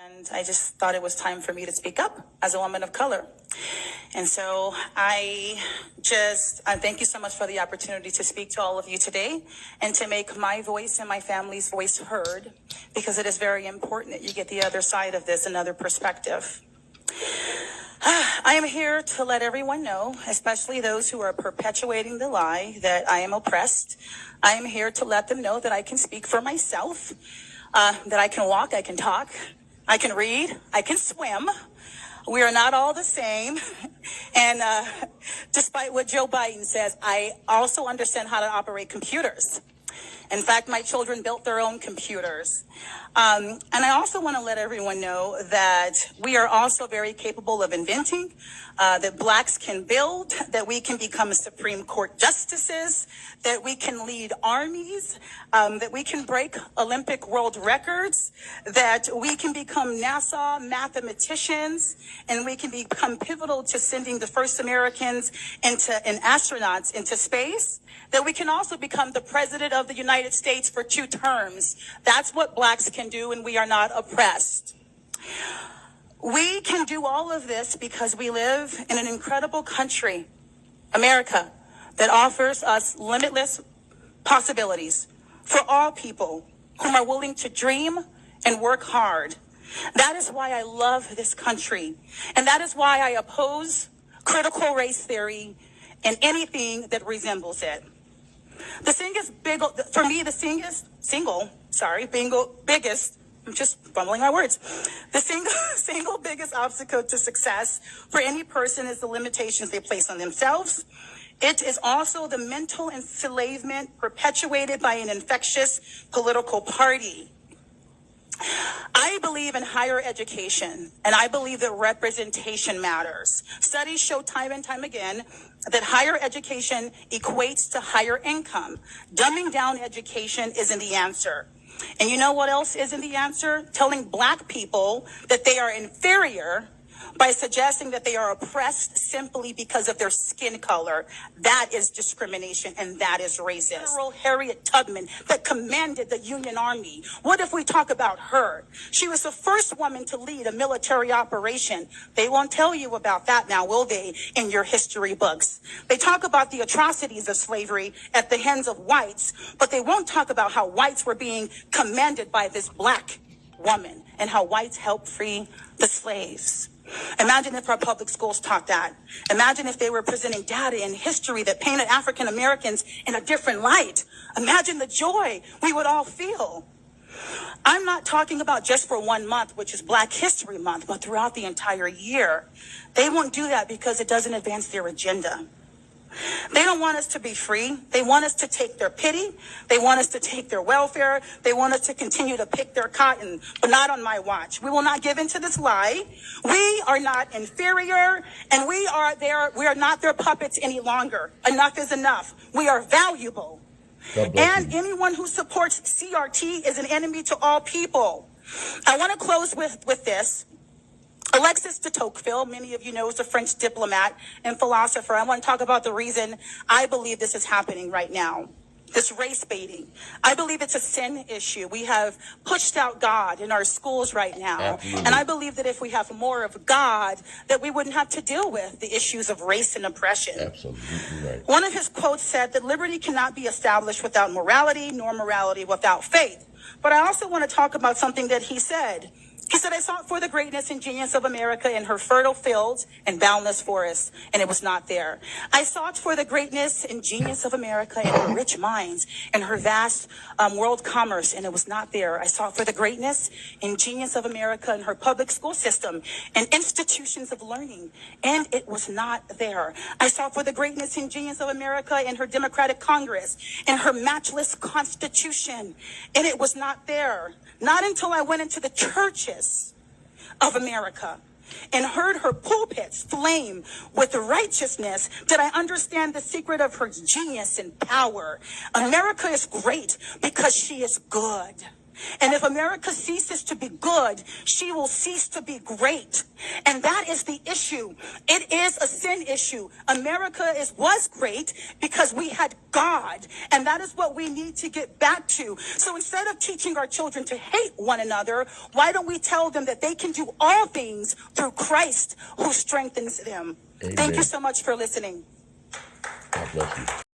And I just thought it was time for me to speak up as a woman of color. And so I thank you so much for the opportunity to speak to all of you today and to make my voice and my family's voice heard, because it is very important that you get the other side of this, another perspective. I am here to let everyone know, especially those who are perpetuating the lie that I am oppressed. I am here to let them know that I can speak for myself, that I can walk, I can talk, I can read, I can swim. We are not all the same. And despite what Joe Biden says, I also understand how to operate computers. In fact, my children built their own computers. And I also want to let everyone know that we are also very capable of inventing, that blacks can build, that we can become Supreme Court justices, that we can lead armies, that we can break Olympic world records, that we can become NASA mathematicians, and we can become pivotal to sending the first Americans and astronauts into space, that we can also become the president of the United States for 2 terms. That's what blacks can do, and we are not oppressed. We can do all of this because we live in an incredible country, America, that offers us limitless possibilities for all people who are willing to dream and work hard. That is why I love this country, and that is why I oppose critical race theory and anything that resembles it. The single biggest obstacle to success for any person is the limitations they place on themselves. It is also the mental enslavement perpetuated by an infectious political party. I believe in higher education, and I believe that representation matters. Studies show time and time again that higher education equates to higher income. Dumbing down education isn't the answer. And you know what else isn't the answer? Telling black people that they are inferior by suggesting that they are oppressed simply because of their skin color. That is discrimination, and that is racist. General Harriet Tubman, that commanded the Union Army. What if we talk about her? She was the first woman to lead a military operation. They won't tell you about that now, will they, in your history books? They talk about the atrocities of slavery at the hands of whites, but they won't talk about how whites were being commanded by this black woman and how whites helped free the slaves. Imagine if our public schools taught that. Imagine if they were presenting data and history that painted African Americans in a different light. Imagine the joy we would all feel. I'm not talking about just for 1 month, which is Black History Month, but throughout the entire year. They won't do that because it doesn't advance their agenda. They don't want us to be free. They want us to take their pity. They want us to take their welfare. They want us to continue to pick their cotton, but not on my watch. We will not give into this lie. We are not inferior, and we are not their puppets any longer. Enough is enough. We are valuable. And anyone who supports CRT is an enemy to all people. I want to close with this. Alexis de Tocqueville, many of you know, is a French diplomat and philosopher. I want to talk about the reason I believe this is happening right now, this race baiting. I believe it's a sin issue. We have pushed out God in our schools right now. Absolutely. And I believe that if we have more of God, that we wouldn't have to deal with the issues of race and oppression. Absolutely right. One of his quotes said that liberty cannot be established without morality, nor morality without faith. But I also want to talk about something that he said. He said, I sought for the greatness and genius of America in her fertile fields and boundless forests, and it was not there. I sought for the greatness and genius of America in her rich mines and her vast world commerce, and it was not there. I sought for the greatness and genius of America in her public school system and institutions of learning, and it was not there. I sought for the greatness and genius of America in her Democratic Congress and her matchless Constitution, and it was not there. Not until I went into the churches of America and heard her pulpits flame with righteousness did I understand the secret of her genius and power. America is great because she is good. And if America ceases to be good, she will cease to be great. And that is the issue. It is a sin issue. America was great because we had God. And that is what we need to get back to. So instead of teaching our children to hate one another, why don't we tell them that they can do all things through Christ who strengthens them? Amen. Thank you so much for listening. God bless you.